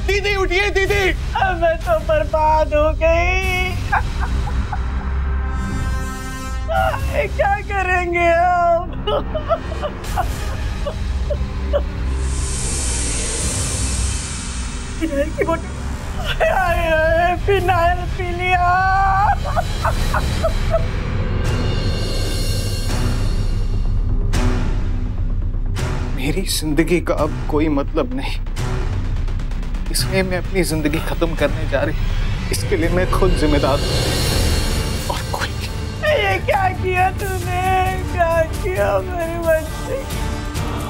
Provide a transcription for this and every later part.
दीदी उठिए दीदी। मैं तो बर्बाद हो गई। क्या करेंगे हम? फिनाइल की बोतल, फिनाइल पी लिया। मेरी जिंदगी का अब कोई मतलब नहीं, इसलिए मैं अपनी जिंदगी खत्म करने जा रही। इसके लिए मैं खुद जिम्मेदार हूँ और कोई नहीं। ये क्या किया तूने? क्या किया मेरे बच्चे?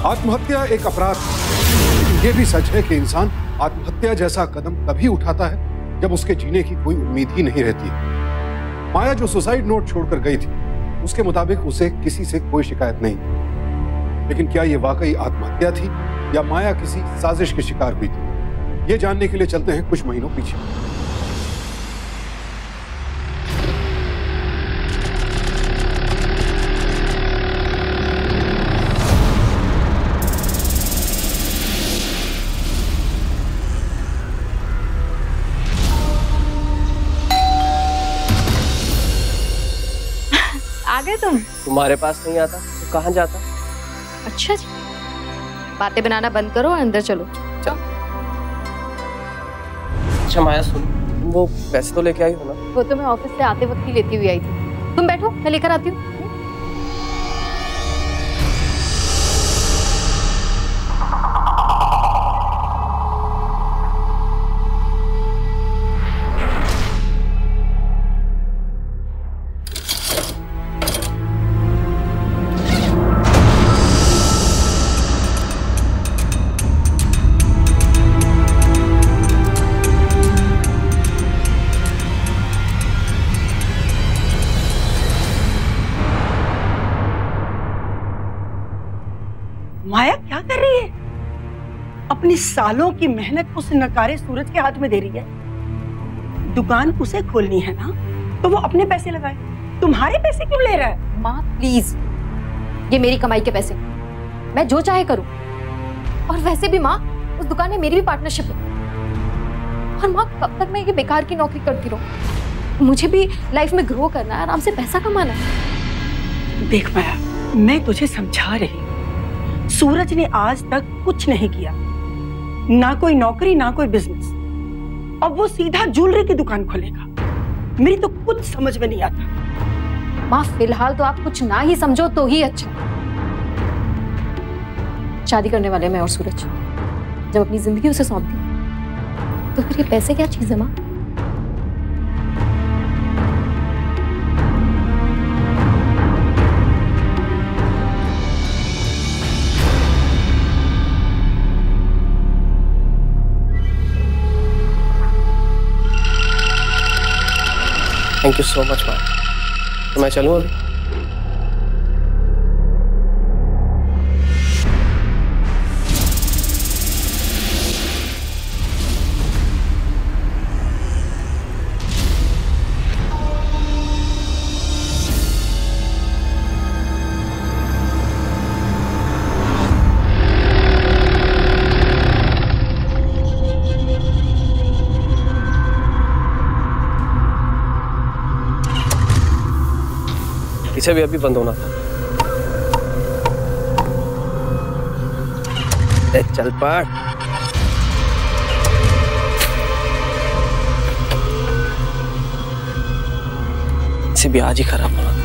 आत्महत्या एक अपराध है। ये भी सच है कि इंसान आत्महत्या जैसा कदम तभी उठाता है जब उसके जीने की कोई उम्मीद ही नहीं रहती है। माया जो सुसाइड नोट छोड़कर गई थी, उसके मुताबिक उसे किसी से कोई शिकायत नहीं। लेकिन क्या यह वाकई आत्महत्या थी या माया किसी साजिश के शिकार हुई थी? ये जानने के लिए चलते हैं कुछ महीनों पीछे। आ गए तुम? तुम्हारे पास नहीं आता तो कहाँ जाता? अच्छा जी, बातें बनाना बंद करो और अंदर चलो। चल। अच्छा माया सुन, वो पैसे तो लेके आई हो ना? वो तो मैं ऑफिस से आते वक्त ही लेती हुई आई थी। तुम बैठो, मैं लेकर आती हूँ। माया क्या कर रही है? अपनी सालों की मेहनत उस नकारे सूरज के हाथ में दे रही है। दुकान उसे खोलनी है ना, तो वो अपने पैसे लगाए। तुम्हारे पैसे क्यों ले रहा है? माँ प्लीज, ये मेरी कमाई के पैसे, मैं जो चाहे करूं। और वैसे भी माँ, उस दुकान में मेरी भी पार्टनरशिप है। और माँ, कब तक मैं ये बेकार की नौकरी करती रहूं? मुझे भी लाइफ में ग्रो करना है, आराम से पैसा कमाना है। देख माया, मैं तुझे समझा रही हूँ। सूरज ने आज तक कुछ नहीं किया, ना कोई नौकरी ना कोई बिजनेस। अब वो सीधा ज्वेलरी की दुकान खोलेगा। मेरी तो कुछ समझ में नहीं आता। माँ फिलहाल तो आप कुछ ना ही समझो तो ही अच्छा। शादी करने वाले मैं और सूरज, जब अपनी जिंदगी उसे सौंप दी, तो फिर ये पैसे क्या चीज है माँ? Thank you so much ma'am. तो मैं चलूँ अभी? पीछे भी अभी बंद होना था। चल पड़। इसे भी आज ही खराब होना था।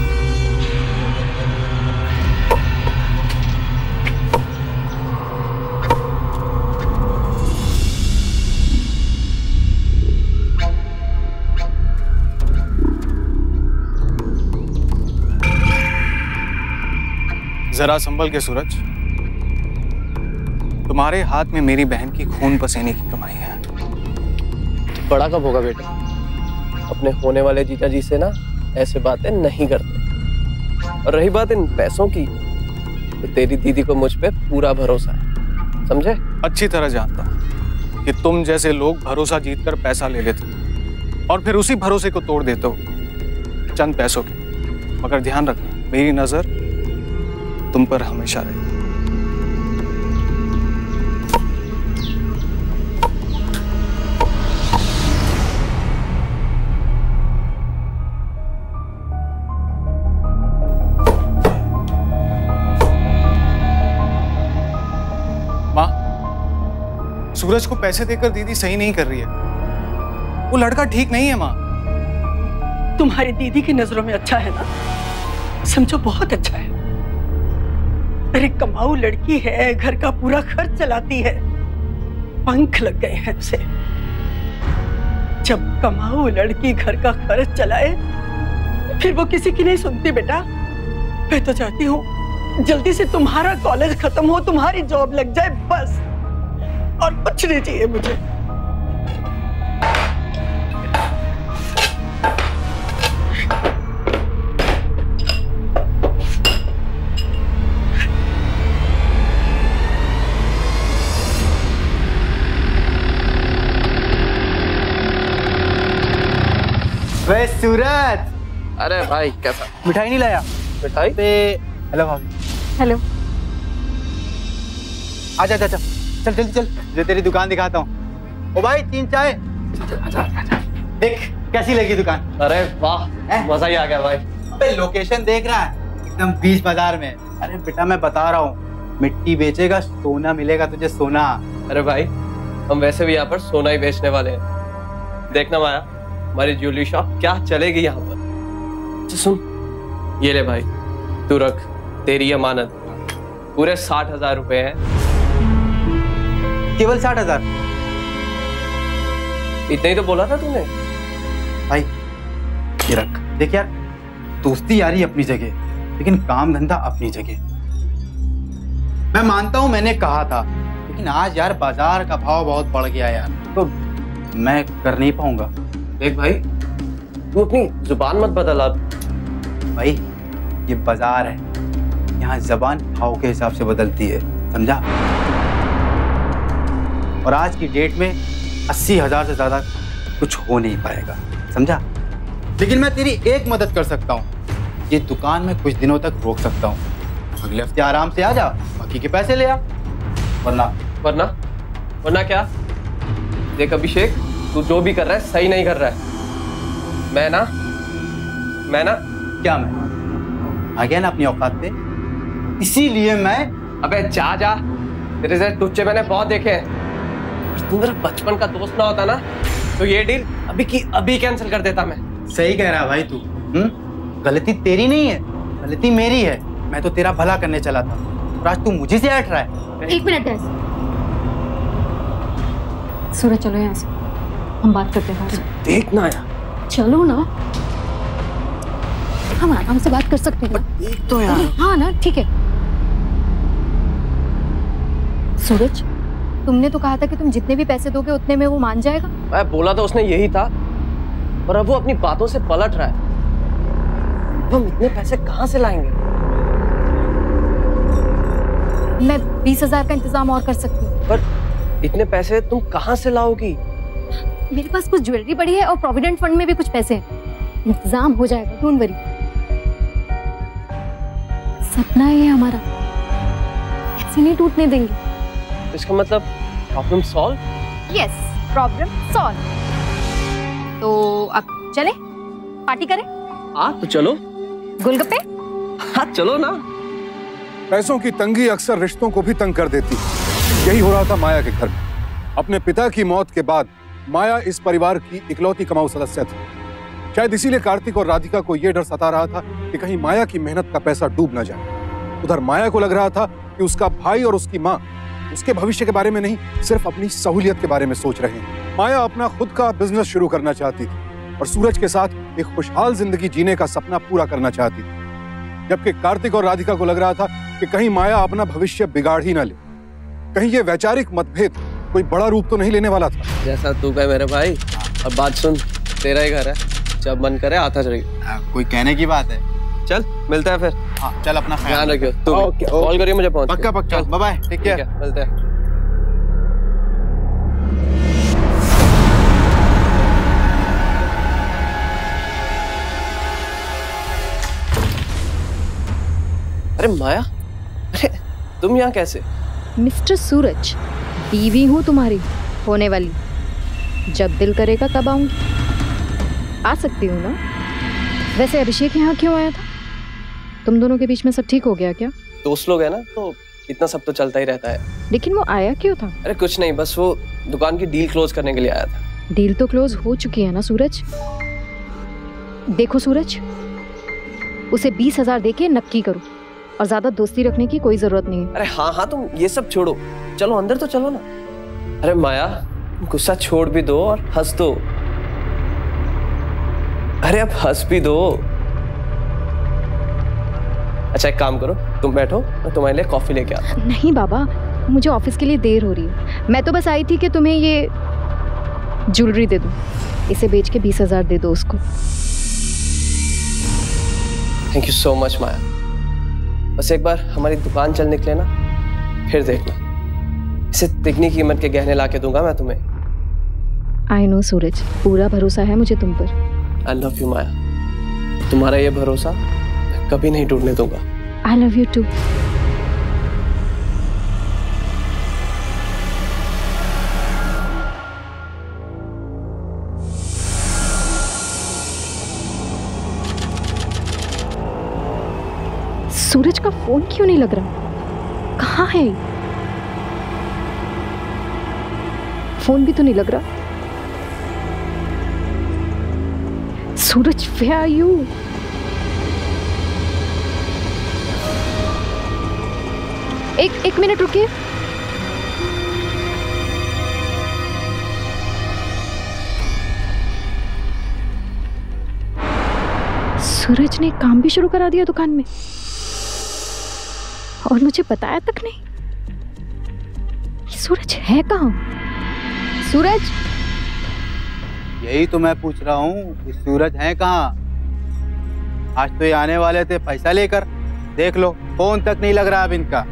जरा संभल के सूरज, तुम्हारे हाथ में मेरी बहन की खून पसीने की कमाई है। बड़ा कब होगा बेटा? अपने होने वाले जीजा जी से ना ऐसे बातें नहीं करते। और रही बात इन पैसों की, तो तेरी दीदी को मुझ पे पूरा भरोसा है, समझे? अच्छी तरह जानता हूं कि तुम जैसे लोग भरोसा जीतकर पैसा ले लेते हो और फिर उसी भरोसे को तोड़ देते हो चंद पैसों के। मगर ध्यान रखना, मेरी नजर तुम पर हमेशा रहेगी। सूरज को पैसे देकर दीदी सही नहीं कर रही है। वो लड़का ठीक नहीं है माँ। तुम्हारी दीदी की नजरों में अच्छा है ना? समझो बहुत अच्छा है। अरे कमाऊ लड़की है, घर का पूरा खर्च चलाती है। पंख लग गए हैं उसे। जब कमाऊ लड़की घर का खर्च चलाए फिर वो किसी की नहीं सुनती बेटा। मैं तो चाहती हूँ जल्दी से तुम्हारा कॉलेज खत्म हो, तुम्हारी जॉब लग जाए, बस और कुछ नहीं चाहिए मुझे। वे सूरज, अरे भाई कैसा? मिठाई नहीं लाया? मिठाई? हेलो भाभी। हेलो। आजा आजा, चल जल्दी चल, जो तेरी दुकान दिखाता हूँ। ओ भाई 3 चाय। देख कैसी लगी दुकान? अरे वाह, मजा ही आ गया भाई। अबे लोकेशन देख रहा है, एकदम बीच बाजार में। अरे बेटा मैं बता रहा हूँ, मिट्टी बेचेगा सोना मिलेगा तुझे, सोना। अरे भाई हम वैसे भी यहाँ पर सोना ही बेचने वाले हैं। देखना माया, हमारी ज्वेलरी शॉप क्या चलेगी यहाँ पर। अच्छा सुन, ये ले भाई, तू रख, तेरी अमानत। पूरे 60,000 रुपए हैं। केवल 60,000? इतने ही तो बोला था तूने। भाई ये रख, देख यार, दोस्ती यारी अपनी जगह, लेकिन काम धंधा अपनी जगह। मैं मानता हूं मैंने कहा था, लेकिन आज यार बाजार का भाव बहुत बढ़ गया यार, तो मैं कर नहीं पाऊंगा। देख भाई, तू अपनी जुबान मत बदल अब। भाई ये बाजार है, यहाँ जबान भाव के हिसाब से बदलती है, समझा? और आज की डेट में 80,000 से ज्यादा कुछ हो नहीं पाएगा, समझा? लेकिन मैं तेरी एक मदद कर सकता हूँ, ये दुकान में कुछ दिनों तक रोक सकता हूँ। अगले हफ्ते आराम से आ जा, बाकी के पैसे ले आ। वरना वरना वरना क्या? देख अभिषेक, तू जो भी कर रहा है सही नहीं कर रहा है। मैं ना क्या मैं आ गया ना अपनी औकात पे, इसीलिए मैं। अबे जा जा, तेरे जैसे टुच्चे मैंने बहुत देखे हैं। तू मेरा बचपन का दोस्त ना होता ना, तो ये डील अभी की अभी कैंसिल कर देता मैं। सही कह रहा भाई तू। गलती तेरी नहीं है, गलती मेरी है। मैं तो तेरा भला करने चला था, और आज तू मुझे से हट रहा है। 1 मिनट है। सूरज चलो यहाँ से, हम बात करते हैं। देख ना यार, चलो ना, हम आराम से बात कर सकते हैं। देख तो यार। हाँ ना, ठीक है। सूरज, तुमने तो कहा था कि तुम जितने भी पैसे दोगे उतने में वो मान जाएगा। मैं बोला तो उसने यही था, पर अब वो अपनी बातों से पलट रहा है। हम इतने पैसे कहाँ से लाएंगे? मैं 20,000 का इंतजाम और कर सकती हूँ। पर इतने पैसे तुम कहाँ से लाओगी? मेरे पास कुछ ज्वेलरी पड़ी है और प्रोविडेंट फंड में भी कुछ पैसे हैं। इंतजाम हो जाएगा, डोंट वरी। सपना है ये हमारा, ऐसे नहीं टूटने देंगे। इसका मतलब problem solve? Yes, problem solve. तो अब चले पार्टी करें? हाँ तो चलो। गोलगप्पे? हाँ चलो ना। पैसों की तंगी अक्सर रिश्तों को भी तंग कर देती। यही हो रहा था माया के घर में। अपने पिता की मौत के बाद माया इस परिवार की इकलौती कमाऊ सदस्य थी। शायद इसीलिए कार्तिक और राधिका को यह डर सता रहा था कि कहीं माया की मेहनत का पैसा डूब न जाए। उधर माया को लग रहा था कि उसका भाई और उसकी माँ उसके भविष्य के बारे में नहीं, सिर्फ अपनी सहूलियत के बारे में सोच रहे हैं। माया अपना खुद का बिजनेस शुरू करना चाहती थी और सूरज के साथ एक खुशहाल जिंदगी जीने का सपना पूरा करना चाहती थी। जबकि कार्तिक और राधिका को लग रहा था कि कहीं माया अपना भविष्य बिगाड़ ही ना ले, कहीं ये वैचारिक मतभेद कोई बड़ा रूप तो नहीं लेने वाला था। जैसा तू कहे मेरे भाई। अब बात सुन, तेरा ही घर है, जब मन करे आता चलेगा। कोई कहने की बात है। चल मिलते हैं फिर। हाँ चल, अपना ध्यान रखियो। तू कॉल करिए मुझे पहुंच। पक्का पक्का। Bye bye, take care. मिलते हैं। अरे माया, अरे तुम यहाँ कैसे? मिस्टर सूरज, बीवी हूँ तुम्हारी होने वाली। जब दिल करेगा तब आऊंगी। आ सकती हूँ ना? वैसे अभिषेक यहाँ क्यों आया था? तुम दोनों के बीच में सब ठीक हो गया क्या? दोस्त लोग हैं ना, तो इतना सब तो चलता ही रहता है। लेकिन वो आया क्यों था? अरे कुछ नहीं, बस वो दुकान की डील क्लोज करने के लिए आया था। डील तो क्लोज हो चुकी है ना सूरज। देखो सूरज, उसे 20,000 देके नक्की करो और ज्यादा दोस्ती रखने की कोई जरूरत नहीं है। अरे हाँ, तुम ये सब छोड़ो, चलो अंदर तो चलो ना। अरे माया, गुस्सा छोड़ भी दो और हंस दो। अरे अब हंस भी दो। अच्छा एक काम करो, तुम बैठो, मैं तुम्हारे लिए कॉफी लेके आता हूं। नहीं बाबा, मुझे ऑफिस के लिए देर हो रही है। मैं तो बस आई थी कि तुम्हें ये ज्वेलरी दे दूं। इसे बेच के 20,000 दे दो उसको। थैंक यू सो मच माया। बस एक बार हमारी दुकान चल निकले ना, फिर देखना। इसे तिगनी कीमत के गहने लाके दूंगा मैं तुम्हें। आई नो सूरज, पूरा भरोसा है मुझे तुम पर। आई लव यू माया, तुम्हारा ये भरोसा मैं कभी नहीं टूटने दूंगा। I love you too. Suraj का फोन क्यों नहीं लग रहा? कहाँ है? फोन भी तो नहीं लग रहा। सूरज, where are you? एक मिनट रुकिए। सूरज ने काम भी शुरू करा दिया दुकान में और मुझे बताया तक नहीं। सूरज है कहाँ? सूरज, यही तो मैं पूछ रहा हूँ कि सूरज है कहाँ? आज तो ये आने वाले थे पैसा लेकर, देख लो फोन तक नहीं लग रहा अब इनका।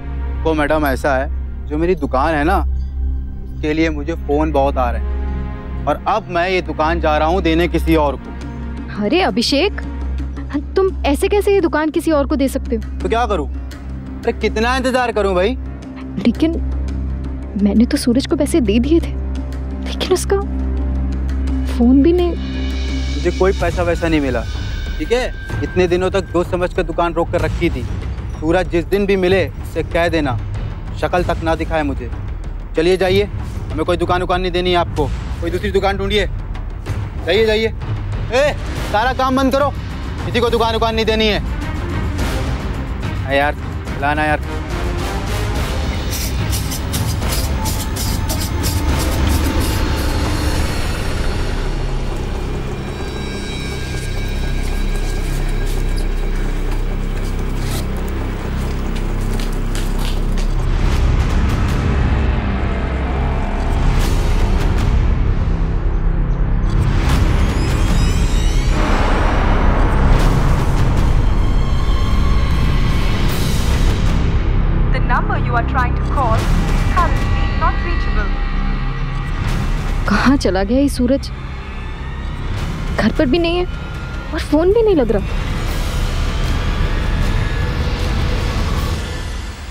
तो मैडम ऐसा है, जो मेरी दुकान है ना, उसके लिए मुझे फोन बहुत आ रहे हैं और अब मैं ये दुकान जा रहा हूँ देने किसी और को। अरे अभिषेक, तुम ऐसे कैसे ये दुकान किसी और को दे सकते हो? तो क्या करूँ? अरे कितना इंतजार करूँ भाई? लेकिन मैंने तो सूरज को पैसे दे दिए थे, लेकिन उसका फोन भी नहीं। मुझे कोई पैसा वैसा नहीं मिला, ठीक है? इतने दिनों तक दोस्त समझ कर दुकान रोक कर रखी थी। सूरज जिस दिन भी मिले उससे कह देना, शक्ल तक ना दिखाए मुझे। चलिए जाइए, हमें कोई दुकान नहीं देनी है आपको, कोई दूसरी दुकान ढूंढिए। जाइए जाइए। ए, सारा काम बंद करो, किसी को दुकान नहीं देनी है। यार लाना यार। कहाँ चला गया ये सूरज? घर पर भी नहीं है और फोन भी नहीं लग रहा।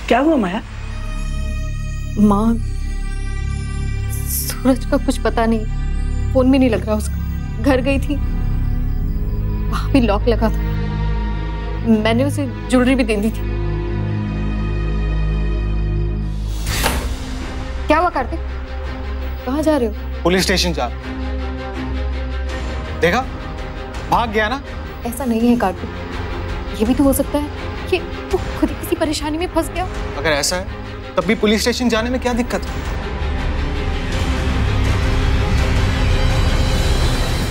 क्या हुआ माया? माँ, सूरज का कुछ पता नहीं, फोन भी नहीं लग रहा उसका। घर गई थी, वहां भी लॉक लगा था। मैंने उसे ज्वेलरी भी दे दी थी। क्या हुआ कार्तिक? कहाँ जा रहे हो? पुलिस स्टेशन जा। देखा, भाग गया ना। ऐसा नहीं है कार्तिक, ये भी तो हो सकता है कि वो खुद ही किसी परेशानी में फंस गया। अगर ऐसा है तब भी पुलिस स्टेशन जाने में क्या दिक्कत है?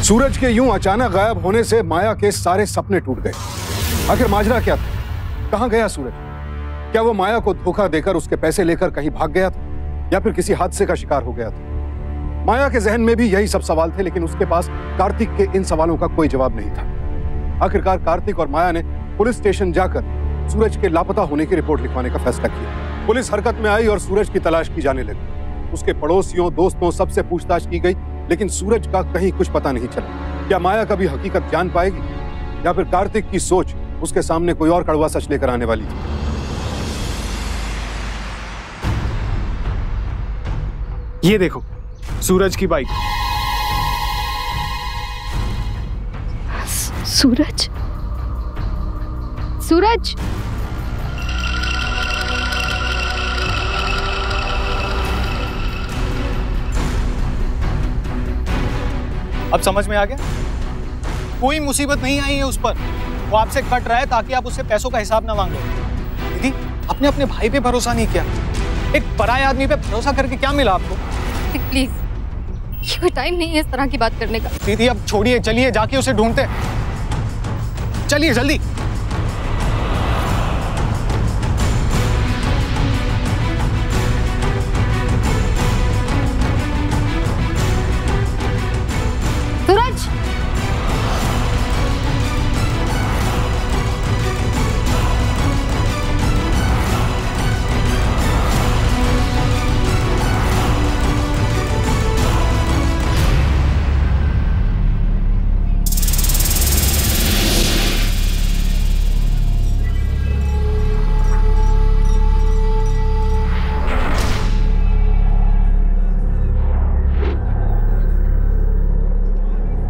सूरज के यूं अचानक गायब होने से माया के सारे सपने टूट गए। आखिर माजरा क्या था? कहां गया सूरज? क्या वो माया को धोखा देकर उसके पैसे लेकर कहीं भाग गया था या फिर किसी हादसे का शिकार हो गया था? माया के जहन में भी यही सब सवाल थे, लेकिन उसके पास कार्तिक के इन सवालों का कोई जवाब नहीं था। आखिरकार कार्तिक और माया ने पुलिस स्टेशन जाकर सूरज के लापता होने की रिपोर्ट लिखवाने का फैसला किया। पुलिस हरकत में आई और सूरज की तलाश की जाने लगी। उसके पड़ोसियों, दोस्तों, सबसे पूछताछ की गई, लेकिन सूरज का कहीं कुछ पता नहीं चला। क्या माया कभी हकीकत जान पाएगी या फिर कार्तिक की सोच उसके सामने कोई और कड़वा सच लेकर आने वाली थी? ये देखो, सूरज की बाइक। सूरज, सूरज, अब समझ में आ गया? कोई मुसीबत नहीं आई है उस पर, वो आपसे कट रहा है ताकि आप उससे पैसों का हिसाब ना मांगो। दीदी, आपने अपने भाई पे भरोसा नहीं किया, एक पराये आदमी पे भरोसा करके क्या मिला आपको? प्लीज, ये कोई टाइम नहीं है इस तरह की बात करने का। दीदी अब छोड़िए, चलिए जाके उसे ढूंढते, चलिए जल्दी। सूरज,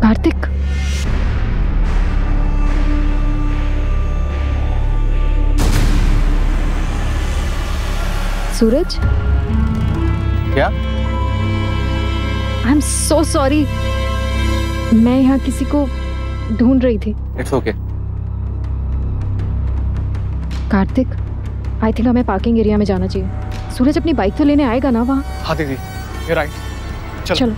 कार्तिक, सूरज, क्या? I am so sorry. मैं यहाँ किसी को ढूंढ रही थी। It's okay. Kartik, I think हमें पार्किंग एरिया में जाना चाहिए। सूरज अपनी बाइक तो लेने आएगा ना वहाँ? हाँ दीदी, you're right। चलो।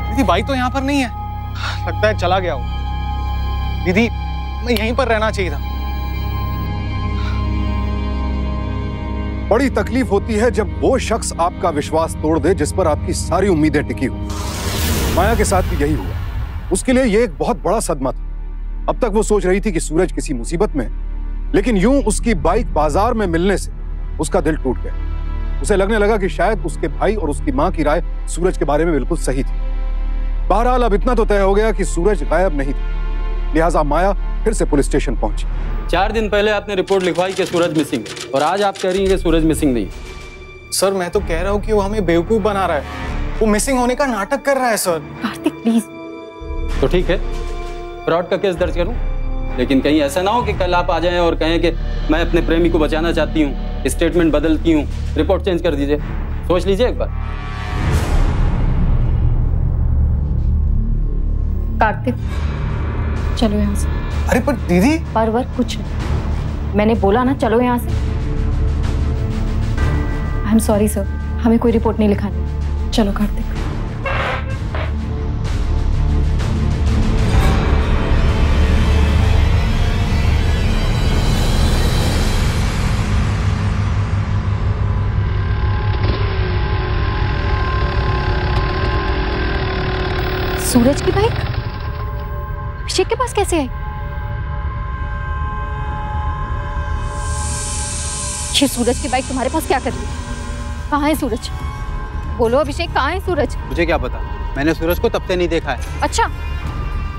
दीदी बाइक तो यहाँ पर नहीं है, लगता है चला गया हो। दीदी मैं यहीं पर रहना चाहिए था। बड़ी तकलीफ होती है जब वो शख्स आपका विश्वास तोड़ दे जिस पर आपकी सारी उम्मीदें टिकी हो। माया के साथ भी यही हुआ। उसके लिए ये एक बहुत बड़ा सदमा था। अब तक वो सोच रही थी कि सूरज किसी मुसीबत में, लेकिन यूं उसकी बाइक बाजार में मिलने से उसका दिल टूट गया। उसे लगने लगा कि शायद उसके भाई और उसकी मां की राय सूरज के बारे में बिल्कुल सही थी। बहरहाल अब इतना तो तय हो गया कि सूरज गायब नहीं था, लिहाजा माया फिर से पुलिस स्टेशन पहुंची। 4 दिन पहले आपने रिपोर्ट लिखवाई कि सूरज मिसिंग है, और आज आप कह रही हैं कि सूरज मिसिंग नहीं। सर मैं तो कह रहा हूँ कि वो हमें बेवकूफ बना रहा है, वो मिसिंग होने का नाटक कर रहा है सर। कार्तिक प्लीज। तो ठीक है, फ्रॉड का केस दर्ज करूं, लेकिन कहीं ऐसा ना हो कि कल आप आ जाएं और कहें कि मैं अपने प्रेमी को बचाना चाहती हूँ, स्टेटमेंट बदलती हूँ, रिपोर्ट चेंज कर दीजिए। सोच लीजिए एक बार। कार्तिक चलो यहाँ से। अरे पर दीदी। पर कुछ नहीं, मैंने बोला ना चलो यहाँ से। आई एम सॉरी सर, हमें कोई रिपोर्ट नहीं लिखानी। चलो कार्तिक। सूरज की बाइक अभिषेक के पास कैसे आई? ये सूरज की बाइक तुम्हारे पास क्या कर रही है? कहाँ है सूरज? बोलो अभिषेक, कहाँ है सूरज? मुझे क्या पता, मैंने सूरज को तब से नहीं देखा है। अच्छा,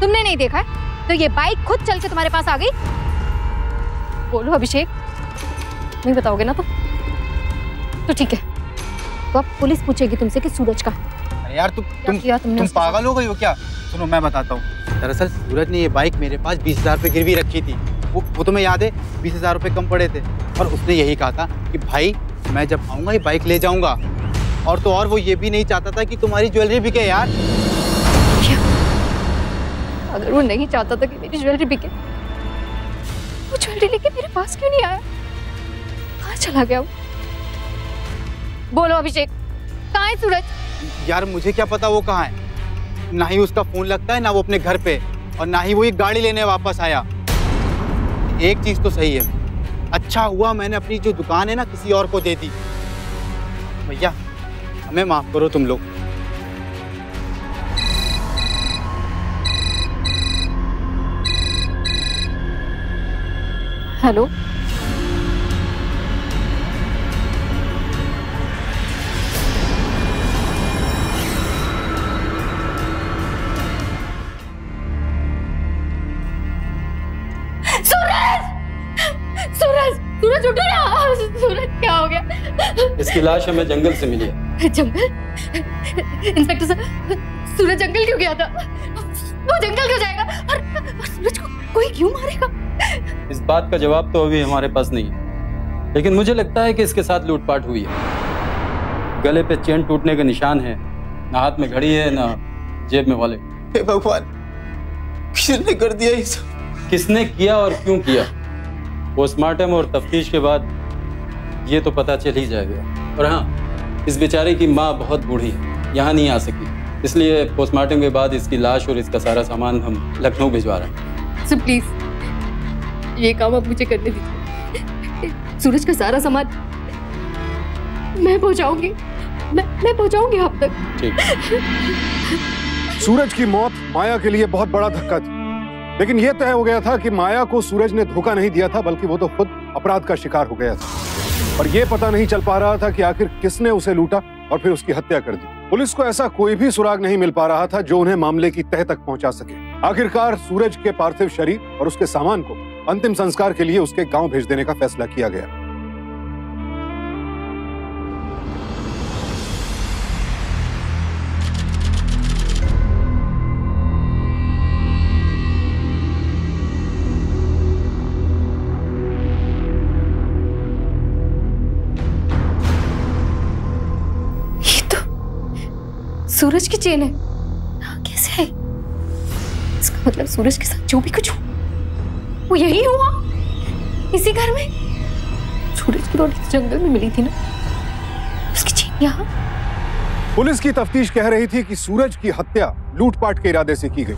तुमने नहीं देखा है तो ये बाइक खुद चल के तुम्हारे पास आ गई? बोलो अभिषेक, नहीं बताओगे ना तो ठीक है, तो अब पुलिस पूछेगी तुमसे कि सूरज का। अरे यार तुम पागल हो गई हो क्या? सुनो मैं बताता हूँ। दरअसल सूरज ने ये बाइक मेरे पास 20,000 रुपये गिरवी रखी थी। वो तुम्हें याद है, 20,000 रुपये कम पड़े थे, और उसने यही कहा था कि भाई मैं जब आऊँगा ये बाइक ले जाऊँगा। और तो और वो ये भी नहीं चाहता था कि तुम्हारी ज्वेलरी बिके यार। अगर वो नहीं चाहता था कि मेरी ज्वेलरी बिके, वो ज्वेलरी लेके मेरे पास क्यों नहीं आया? कहाँ चला गया वो? बोलो अभिषेक, कहाँ है सूरज? यार मुझे क्या पता वो कहाँ है, ना ही उसका फोन लगता है, ना वो अपने घर पे, और ना ही वो एक गाड़ी लेने वापस आया। एक चीज तो सही है, अच्छा हुआ मैंने अपनी जो दुकान है ना किसी और को दे दी। भैया हमें माफ करो तुम लोग। हेलो, सूरज उठो ना। सूरज क्या हो गया? इसकी लाश हमें जंगल से मिली है। जंगल? इंस्पेक्टर साहब, सूरज जंगल क्यों गया था? वो जंगल क्यों जाएगा? और सूरज को कोई क्यों मारेगा? इस बात का जवाब तो अभी हमारे पास नहीं है, लेकिन मुझे लगता है कि इसके साथ लूटपाट हुई है। गले पे चेन टूटने के निशान है, ना हाथ में घड़ी है ना जेब में वॉलेट। हे भगवान, किसने कर दिया ये सब? किसने किया और क्यों किया, पोस्टमार्टम और तफ्तीश के बाद ये तो पता चल ही जाएगा। और हाँ, इस बेचारे की माँ बहुत बूढ़ी है, यहाँ नहीं आ सकी, इसलिए पोस्टमार्टम के बाद इसकी लाश और इसका सारा सामान हम लखनऊ भिजवा रहे हैं। सर प्लीज ये काम आप मुझे करने दीजिए। सूरज का सारा सामान मैं पहुंचाऊंगी, मैं पहुंचाऊंगी आप तक। ठीक। सूरज की मौत माया के लिए बहुत बड़ा धक्का थी, लेकिन यह तय हो गया था कि माया को सूरज ने धोखा नहीं दिया था, बल्कि वो तो खुद अपराध का शिकार हो गया था। और यह पता नहीं चल पा रहा था कि आखिर किसने उसे लूटा और फिर उसकी हत्या कर दी। पुलिस को ऐसा कोई भी सुराग नहीं मिल पा रहा था जो उन्हें मामले की तह तक पहुंचा सके। आखिरकार सूरज के पार्थिव शरीर और उसके सामान को अंतिम संस्कार के लिए उसके गांव भेज देने का फैसला किया गया। सूरज की चेन है, कैसे है? इसका मतलब सूरज के साथ जो भी कुछ हुआ वो यही हुआ, इसी घर में। सूरज की बॉडी जंगल में मिली थी ना, उसकी चेन यहाँ। पुलिस की तफ्तीश कह रही थी कि सूरज की हत्या लूटपाट के इरादे से की गई,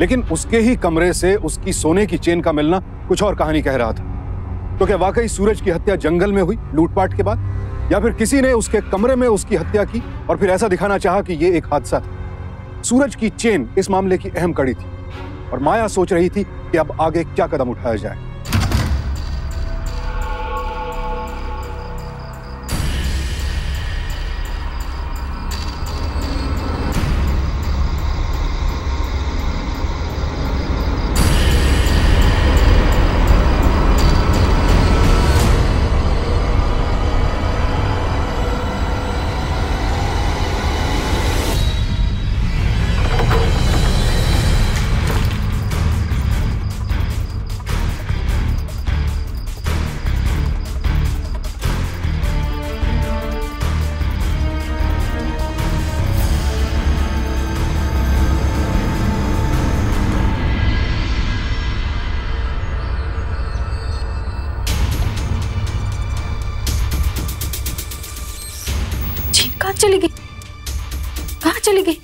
लेकिन उसके ही कमरे से उसकी सोने की चेन का मिलना कुछ और कहानी कह रहा था। तो क्या वाकई सूरज की हत्या जंगल में हुई लूटपाट के बाद, या फिर किसी ने उसके कमरे में उसकी हत्या की और फिर ऐसा दिखाना चाहा कि यह एक हादसा था? सूरज की चेन इस मामले की अहम कड़ी थी और माया सोच रही थी कि अब आगे क्या कदम उठाया जाए। चली गई? कहाँ चली गई?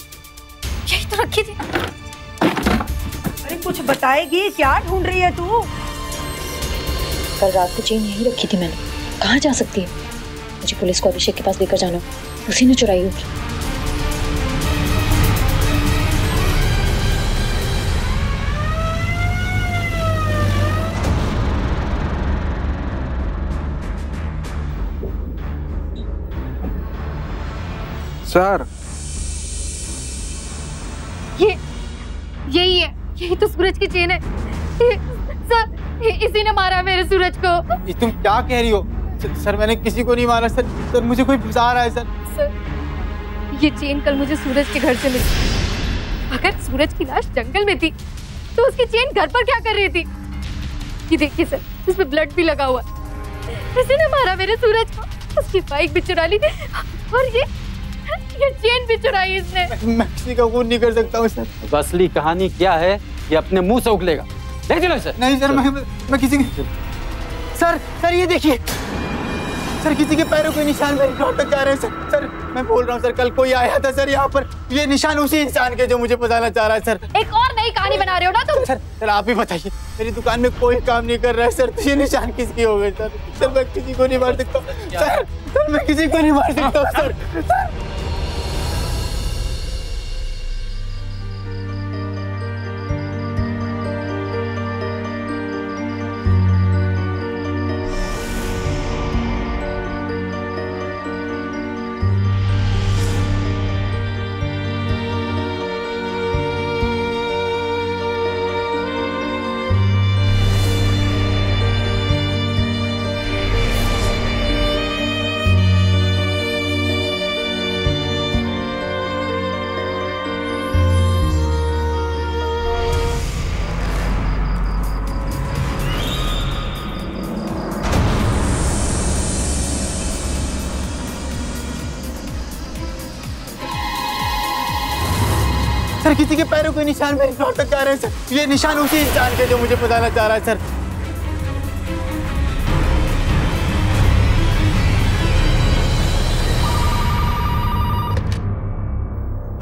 यही तो रखी थी। अरे कुछ बताएगी, क्या ढूंढ रही है तू? कल रात को चेन यहीं रखी थी मैंने, कहाँ जा सकती है? मुझे पुलिस को अभिषेक के पास लेकर जाना, उसी ने चुराई होगी। सर, यही है, यही तो सूरज की चेन है। सर, इसी ने मारा मेरे सूरज को। ये तुम क्या कह रही हो? सर मैंने किसी को नहीं मारा सर। सर मुझे कोई फंसा रहा है सर। सर ये चेन कल मुझे सूरज के घर से मिली। अगर सूरज की लाश जंगल में थी तो उसकी चेन घर पर क्या कर रही थी? ये देखिए सर, इसमें ब्लड भी लगा हुआ। इसी ने मारा मेरे सूरज को, उसकी बाइक भी चुरा ली और ये चेन भी चुराई इसने। मैं किसी का खून नहीं कर सकता हूँ सर। असली कहानी क्या है ये अपने मुंह से उगलेगा। देख लो सर। नहीं सर, मैं किसी के सर ये देखिए सर, किसी के पैरों के निशान मेरे घर तक जा रहे हैं सर। सर मैं बोल रहा हूँ सर, कल कोई आया था सर यहाँ पर, ये निशान उसी इंसान के जो मुझे फंसाना चाह रहा है सर। एक और नई कहानी बना रहे हो ना तुम? सर आप ही बताइए, मेरी दुकान में कोई काम नहीं कर रहा है सर, तो ये निशान किसकी हो गए सर? सर मैं किसी को नहीं मार सकता सर, मैं किसी को नहीं मार सकता सर। सर किसी के पैरों के निशान मेरे फ्लोर तक जा रहे हैं सर। ये निशान उसी इंसान के जो मुझे बताना चाह रहा है सर।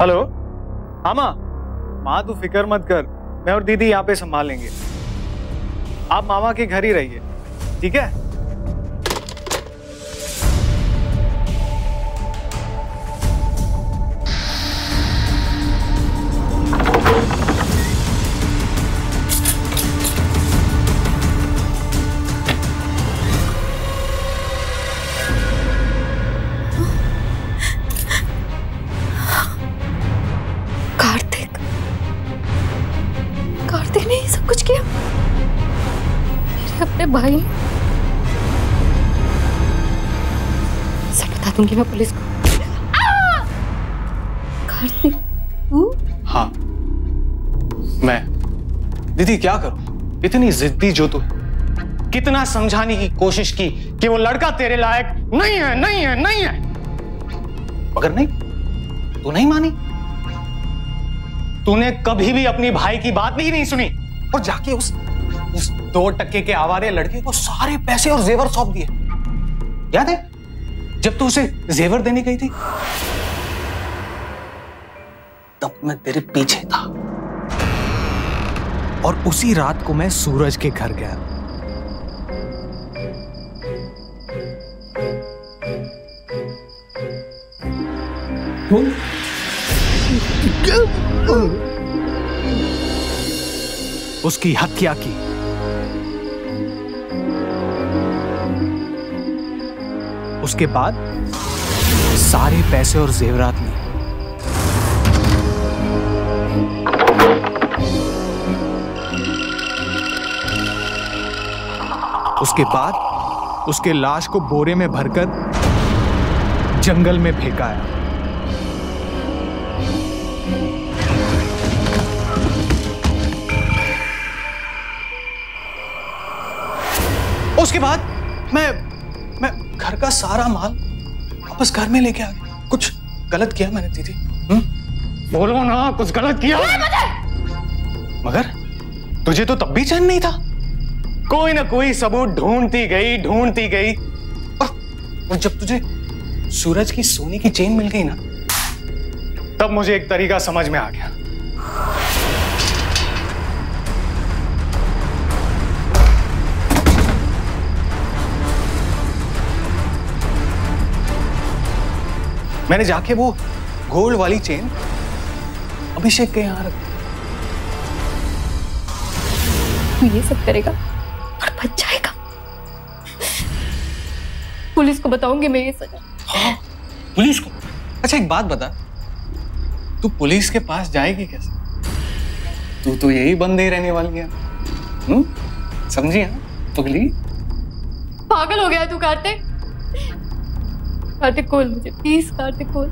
हेलो। हाँ माँ, माँ तू फिक्र मत कर, मैं और दीदी यहाँ पे संभाल लेंगे। आप मामा के घर ही रहिए, ठीक है? कार्तिक ने ये सब कुछ किया? मेरे अपने भाई ने? सब बता दूंगी मैं पुलिस को। कार्तिक तू? हाँ मैं। दीदी क्या करूं, इतनी जिद्दी जो तू, कितना समझाने की कोशिश की कि वो लड़का तेरे लायक नहीं है, नहीं है, नहीं है, मगर नहीं, तू नहीं मानी। तूने कभी भी अपनी भाई की बात नहीं सुनी और जाके उस 2 टके के आवारे लड़के को सारे पैसे और जेवर सौंप दिए। याद है जब तू उसे जेवर देने गई थी, तब मैं तेरे पीछे था और उसी रात को मैं सूरज के घर गया। उसकी हत्या की। उसके बाद सारे पैसे और जेवरात लिए। उसके बाद उसके लाश को बोरे में भरकर जंगल में फेंकाया। उसके बाद मैं घर का सारा माल वापस घर में लेके आ गया। कुछ गलत किया मैंने दीदी? बोलो ना, कुछ गलत किया? मगर तुझे तो तब भी चैन नहीं था। कोई ना कोई सबूत ढूंढती गई और जब तुझे सूरज की सोने की चेन मिल गई ना, तब मुझे एक तरीका समझ में आ गया। मैंने जाके वो गोल्ड वाली चेन अभिषेक के यहां रख दी। तू ये सब करेगा और बच जाएगा। पुलिस को बताऊंगी मैं ये सजा। हाँ, पुलिस को? अच्छा एक बात बता, तू पुलिस के पास जाएगी कैसे? तू तो यही बंदे रहने वाली है। समझी ना पगली? पागल हो गया तू कार्तिक? कार्तिक खोल मुझे प्लीज, कार्तिक खोल।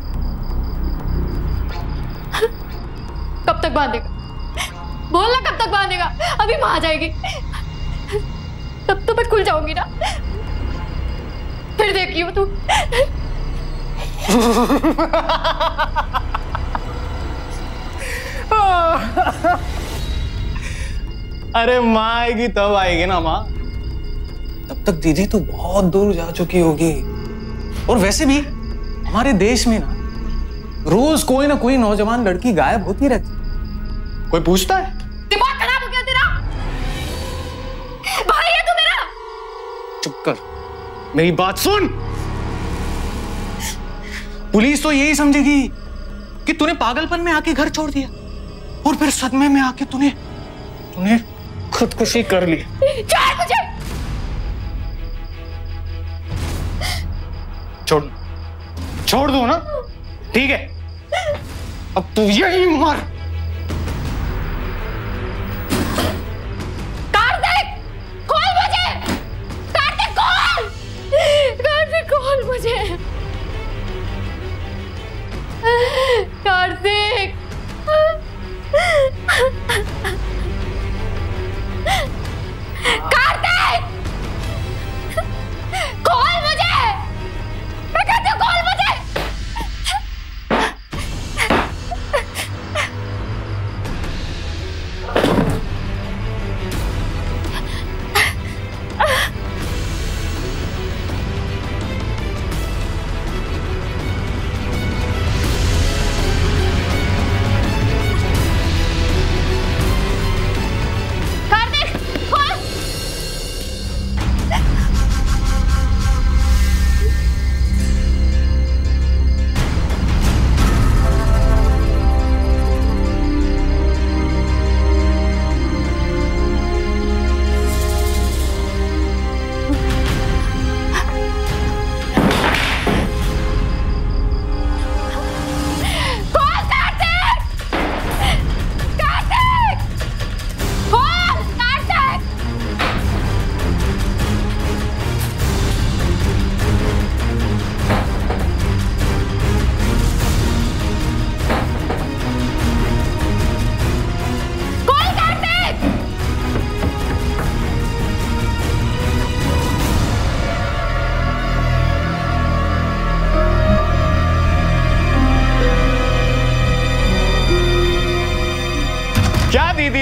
कब तक बांधेगा? बोलना कब तक बांधेगा? अभी मां आ जाएगी तब तो मैं खुल जाऊंगी ना। फिर देखियो तू। अरे माँ आएगी तब आएगी ना माँ, तब तक दीदी तो बहुत दूर जा चुकी होगी। और वैसे भी हमारे देश में ना रोज कोई ना कोई नौजवान लड़की गायब होती रहती। कोई पूछता है? दिमाग खराब हो गया तेरा? भाई है तू मेरा? चुप कर, मेरी बात सुन। पुलिस तो यही समझेगी कि तूने पागलपन में आके घर छोड़ दिया और फिर सदमे में आके तूने खुदकुशी कर ली। छोड़ मुझे। छोड़ दो ना, ठीक है? अब तू यही मर। कार्तिक खोल मुझे। कार्तिक खोल। कार्तिक खोल मुझे। कार्तिक कार्तिक खोल मुझे। मैं कहती हूँ खोल मुझे।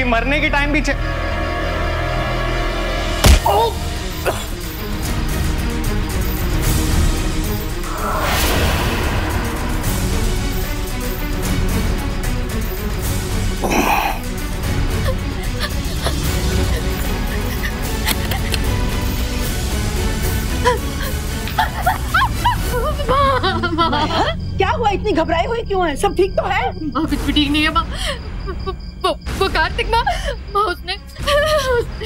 मरने की टाइम भी क्या हुआ? इतनी घबराई हुई क्यों है? सब ठीक तो है? माँ कुछ भी ठीक नहीं है माँ। वो कार्तिक माँ उसने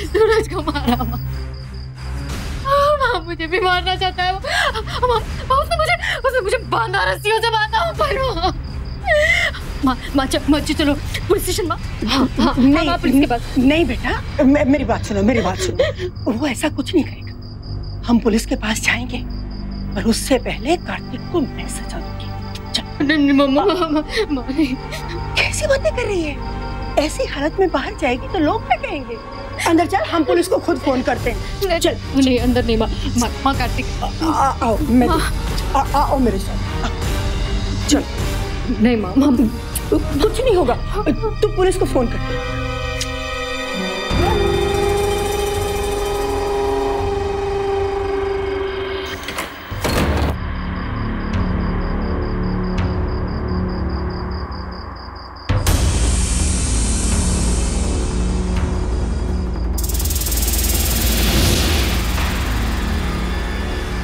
सूरज को मारा माँ। माँ मुझे भी मारना चाहता है माँ। उसने मुझे बांधा, रस्सियों से बांधा ऊपर माँ। चलो पुलिस स्टेशन माँ। नहीं पुलिस के पास। नहीं बेटा, मेरी बात सुनो। वो ऐसा कुछ नहीं करेगा। हम पुलिस के पास जाएंगे, पर उससे पहले कार्तिक को मैं सजा दूंगी। कैसी बातें कर रही है? ऐसी हालत में बाहर जाएगी तो लोग क्या कहेंगे? अंदर चल, हम पुलिस को खुद फोन करते हैं। चल। नहीं अंदर नहीं माँ कार्तिक। आओ आओ मेरे साथ। चल। नहीं माँ कुछ नहीं होगा, तू पुलिस को फोन कर।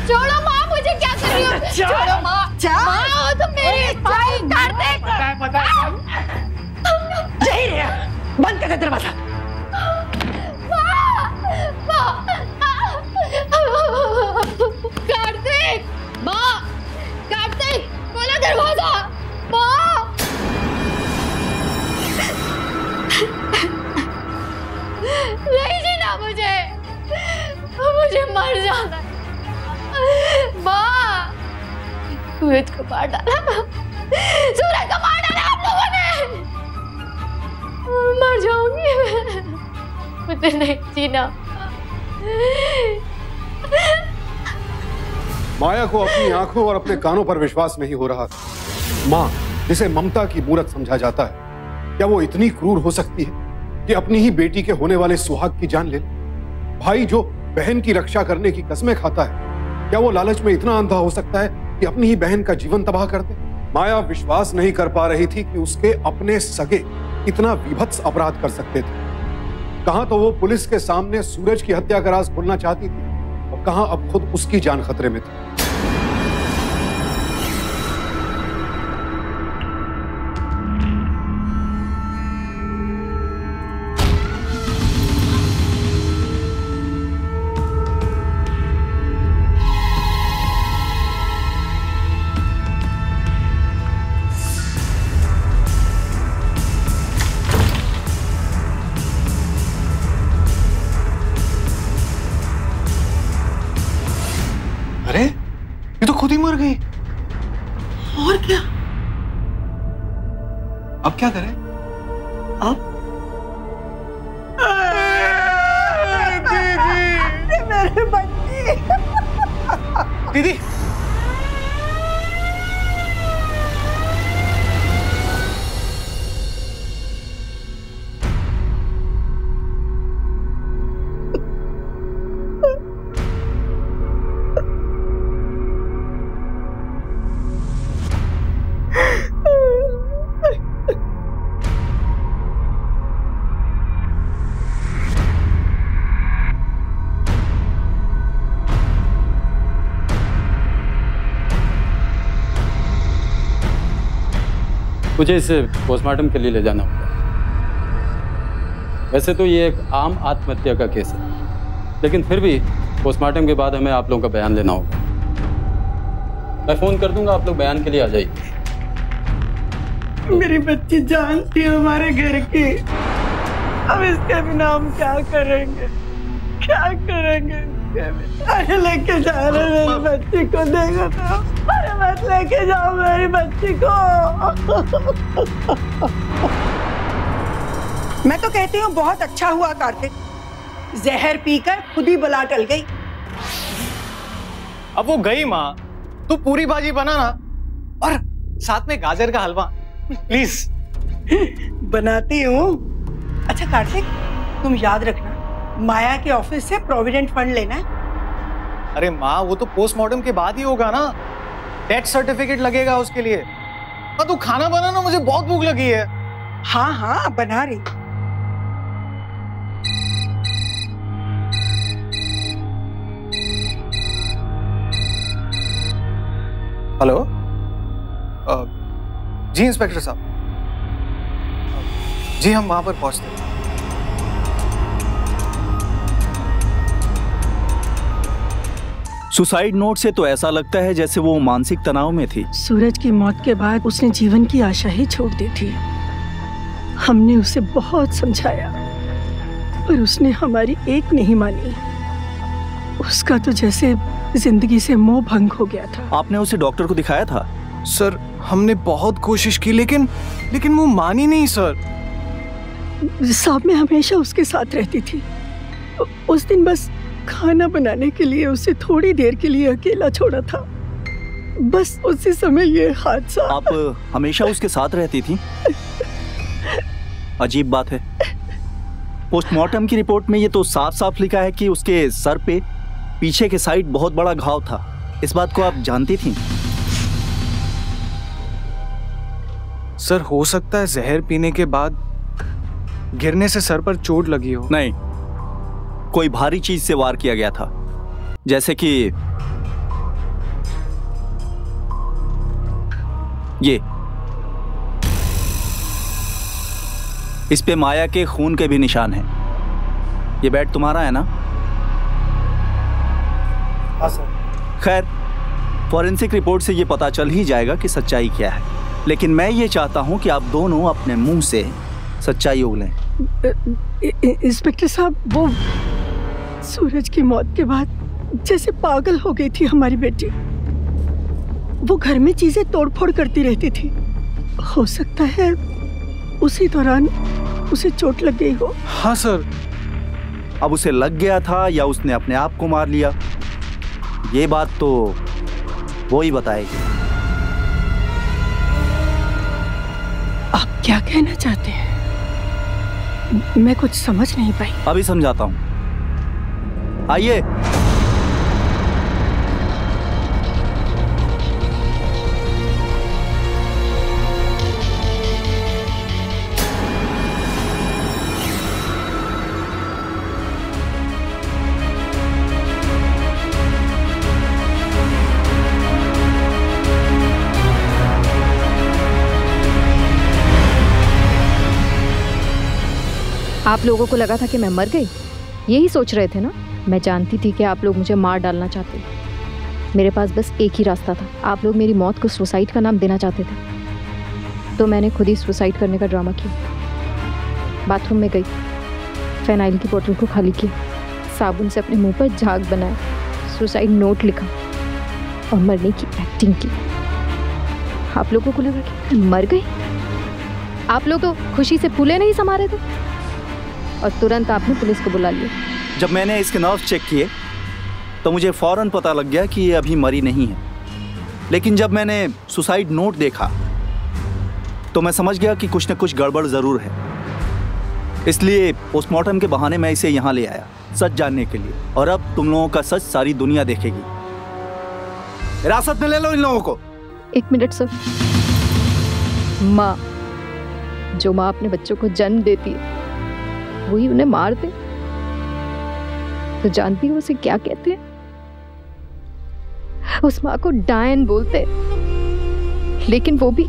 छोड़ो माँ, मुझे क्या कर रही हो? छोड़ो माँ। माँ तुम मेरे भाई कार्तिक। यही रहा, बंद कर दे दरवाजा। कार्तिक माँ, कार्तिक खोलो दरवाजा माँ। नहीं जीना मुझे मर जाना माँ। सूरज को मार डाला आप लोगों ने। मर जाऊंगी मुझे नहीं जीना। माया को अपनी आंखों और अपने कानों पर विश्वास नहीं हो रहा था। माँ जिसे ममता की मूरत समझा जाता है, क्या वो इतनी क्रूर हो सकती है कि अपनी ही बेटी के होने वाले सुहाग की जान ले? भाई जो बहन की रक्षा करने की कस्में खाता है, क्या वो लालच में इतना अंधा हो सकता है कि अपनी ही बहन का जीवन तबाह कर दे? माया विश्वास नहीं कर पा रही थी कि उसके अपने सगे इतना विभत्स अपराध कर सकते थे। कहां तो वो पुलिस के सामने सूरज की हत्या का राज खोलना चाहती थी, और कहां अब खुद उसकी जान खतरे में थी। अरे ये तो खुद ही मर गई। और क्या? अब क्या करें? अब मेरे बच्चे। दीदी मुझे इसे पोस्टमार्टम के लिए ले जाना होगा। वैसे तो ये एक आम आत्महत्या का केस है, लेकिन फिर भी पोस्टमार्टम के बाद हमें आप लोगों का बयान लेना होगा। मैं फोन कर दूंगा, आप लोग बयान के लिए आ जाइए। मेरी बच्ची जान थी हमारे घर की, अब इसके बिना हम क्या करेंगे? अरे लेके जा रहे मेरी बच्ची को, देखो तो। अरे मत लेके जाओ मेरी बच्ची को। मैं तो कहती हूँ बहुत अच्छा हुआ कार्तिक, जहर पीकर खुद ही बला टल गई। अब वो गई माँ, तू पूरी भाजी बना ना, और साथ में गाजर का हलवा प्लीज। बनाती हूँ, अच्छा कार्तिक, तुम याद रखना, माया के ऑफिस से प्रोविडेंट फंड लेना है। अरे माँ, वो तो पोस्टमार्टम के बाद ही होगा ना, डेथ सर्टिफिकेट लगेगा उसके लिए। तू खाना बनाना, मुझे बहुत भूख लगी है। हाँ हाँ बना रही। हेलो, जी इंस्पेक्टर साहब, जी हम वहां पर पहुंचते हैं। सुसाइड नोट से तो ऐसा लगता है जैसे वो मानसिक तनाव में थी। सूरज की मौत के बाद उसने जीवन की आशा ही छोड़ दी थी। हमने उसे बहुत समझाया पर उसने हमारी एक नहीं मानी। उसका तो जैसे जिंदगी से मोह भंग हो गया था। आपने उसे डॉक्टर को दिखाया था? सर, हमने बहुत कोशिश की लेकिन वो मानी नहीं सर। साहब, मैं हमेशा उसके साथ रहती थी। उस दिन बस खाना बनाने के लिए उसे थोड़ी देर के लिए अकेला छोड़ा था। बस उसी समय ये हादसा। आप हमेशा उसके साथ रहती थी? अजीब बात है। पोस्टमार्टम की रिपोर्ट में ये तो साफ साफ लिखा है कि उसके सर पे पीछे के साइड बहुत बड़ा घाव था। इस बात को आप जानती थी? सर, हो सकता है जहर पीने के बाद गिरने से सर पर चोट लगी हो। नहीं, कोई भारी चीज से वार किया गया था, जैसे कि ये। इस पे माया के खून के भी निशान हैं। ये बेड तुम्हारा है ना? हाँ सर। खैर, फॉरेंसिक रिपोर्ट से ये पता चल ही जाएगा कि सच्चाई क्या है, लेकिन मैं ये चाहता हूं कि आप दोनों अपने मुंह से सच्चाई उगलें। इंस्पेक्टर साहब, वो सूरज की मौत के बाद जैसे पागल हो गई थी हमारी बेटी। वो घर में चीजें तोड़फोड़ करती रहती थी। हो सकता है उसी दौरान उसे चोट लग गई हो। हाँ सर। अब उसे लग गया था या उसने अपने आप को मार लिया, ये बात तो वो ही बताएगी। आप क्या कहना चाहते हैं? मैं कुछ समझ नहीं पाई। अभी समझाता हूं, आइए। आप लोगों को लगा था कि मैं मर गई, यही सोच रहे थे ना? मैं जानती थी कि आप लोग मुझे मार डालना चाहते। मेरे पास बस एक ही रास्ता था। आप लोग मेरी मौत को सुसाइड का नाम देना चाहते थे, तो मैंने खुद ही सुसाइड करने का ड्रामा किया। बाथरूम में गई, फेनाइल की बोतल को खाली किया, साबुन से अपने मुंह पर झाग बनाया, सुसाइड नोट लिखा और मरने की एक्टिंग की। आप लोगों को लगा कि मैं मर गई। आप लोग तो खुशी से फूले नहीं समा रहे थे और तुरंत आपने पुलिस को बुला लिया। जब मैंने इसके नर्व्स चेक किए तो मुझे फौरन पता लग गया कि ये अभी मरी नहीं है, लेकिन जब मैंने सुसाइड नोट देखा तो मैं समझ गया कि कुछ न कुछ गड़बड़ ज़रूर है। इसलिए पोस्टमार्टम के बहाने मैं इसे यहाँ ले आया, सच जानने के लिए। और अब तुम लोगों का सच सारी दुनिया देखेगी। हिरासत में ले लो इन लोगों को। एक मिनट सर। माँ, जो माँ अपने बच्चों को जन्म देती है वही उन्हें मार दे तो जानती हो उसे क्या कहते हैं? उस माँ को डायन बोलते, लेकिन वो भी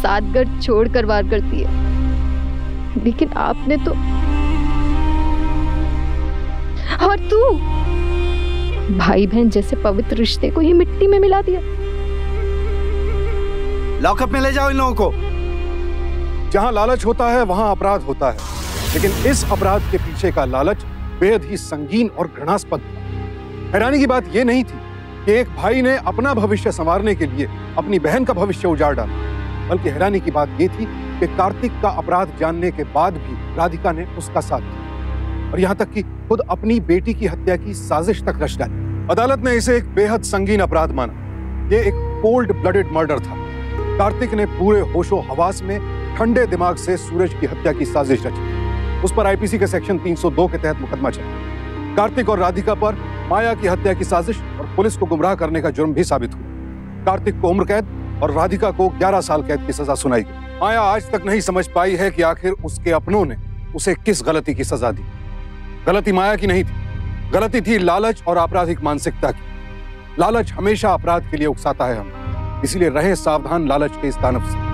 सात घर छोड़कर वार करती है। लेकिन आपने तो, और तू भाई बहन जैसे पवित्र रिश्ते को ही मिट्टी में मिला दिया। लॉकअप में ले जाओ इन लोगों को। जहां लालच होता है वहां अपराध होता है, लेकिन इस अपराध के पीछे का लालच बेहद ही संगीन और घृणास्पद था। हैरानी की बात यह नहीं थी कि एक भाई ने अपना भविष्य संवारने के लिए अपनी बहन का भविष्य उजाड़ डाला, बल्कि हैरानी की बात यह थी कि कार्तिक का अपराध जानने के बाद भी राधिका ने उसका साथ दिया और यहां तक कि खुद अपनी बेटी की हत्या की साजिश तक रच डाली। अदालत ने इसे एक बेहद संगीन अपराध माना। यह एक कोल्ड ब्लडेड मर्डर था। कार्तिक ने पूरे होशो हवास में ठंडे दिमाग से सूरज की हत्या की साजिश रची। उस पर आईपीसी के सेक्शन 302 के तहत मुकदमा चला। कार्तिक और राधिका पर माया की हत्या की साजिश और पुलिस को गुमराह करने का जुर्म भी साबित हुआ। कार्तिक को उम्र कैद और राधिका को 11 साल कैद की सजा सुनाई गई। माया आज तक नहीं समझ पाई है कि आखिर उसके अपनों ने उसे किस गलती की सजा दी। गलती माया की नहीं थी, गलती थी लालच और आपराधिक मानसिकता की। लालच हमेशा अपराध के लिए उकसाता है हम, इसीलिए रहे सावधान लालच के इस दानव से।